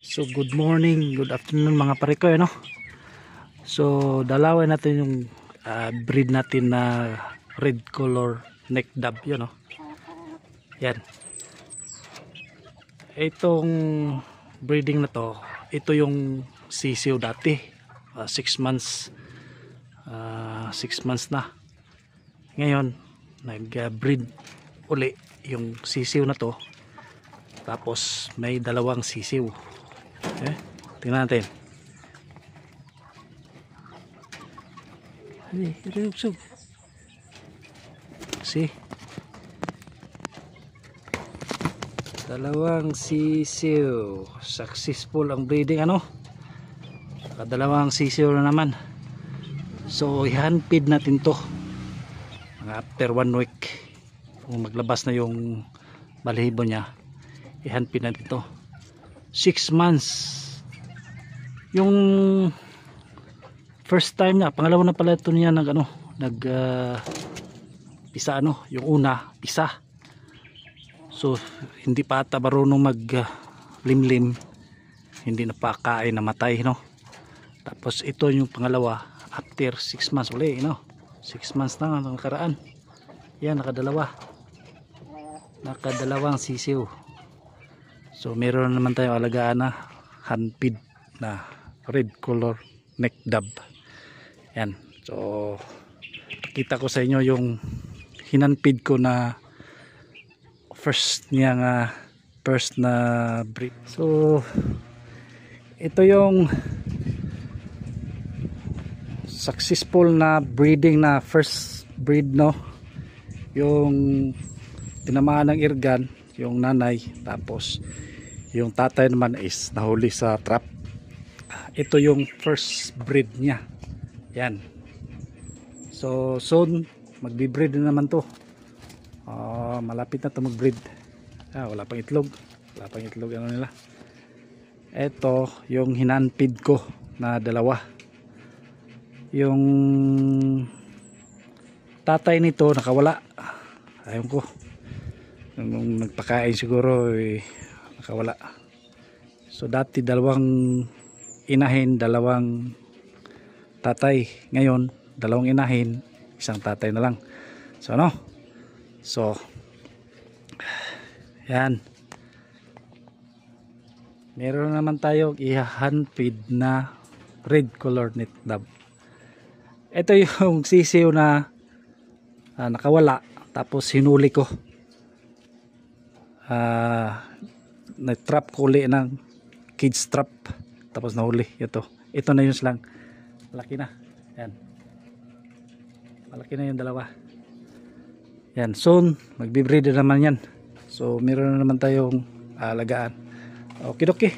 So good morning, good afternoon mga pare ko, ano? So dalawin natin yung breed natin na red color neck dove, yun, no? Yan. Itong breeding na to, ito yung sisiw dati. 6 months 6 months na. Ngayon nag-breed uli yung sisiw na to. Tapos may dalawang sisiw. Tingnan natin. See? Dalawang sisiw. Successful ang breeding, ano? Dalawang sisiw na naman. So i-handfeed natin to after 1 week. Kung maglabas na yung balahibo niya, i-handfeed natin to. 6 months yung first time niya, pangalawa na pala ito niya pisa, yung una pisa. So hindi pa ata marunong mag limlim, hindi na pa kain, namatay, no? Tapos ito yung pangalawa after 6 months uli, 6 months na nakaraan. Yan, nakadalawang sisiw. So meron naman tayong alagaan na handfeed na red color neck dove. Yan. So kita ko sa inyo yung hinanfeed ko na first na breed. So ito yung successful na breeding na first breed, no? Yung tinamaan ng irgan yung nanay, tapos yung tatay naman is nahuli sa trap. Ito yung first breed niya. Yan. So soon magbi-breed na naman to. Malapit na to mag-breed. Wala pang itlog. Ano nila. Ito yung hinanfeed ko na dalawa. Yung tatay nito nakawala. Ayun ko. Nung nagpakain siguro nakawala. So dati dalawang inahin, dalawang tatay. Ngayon dalawang inahin, isang tatay na lang. So So yan. Meron naman tayo i-handfeed na red color neck dove. Ito yung sisiw na nakawala, tapos hinuli ko. Na-trap ko uli ng kids trap, tapos nahuli. Ito na yung slang. Malaki na. Yan. Malaki na yung dalawa. Yan. Soon magbi-breed naman yan. So meron na naman tayong alagaan. Okay.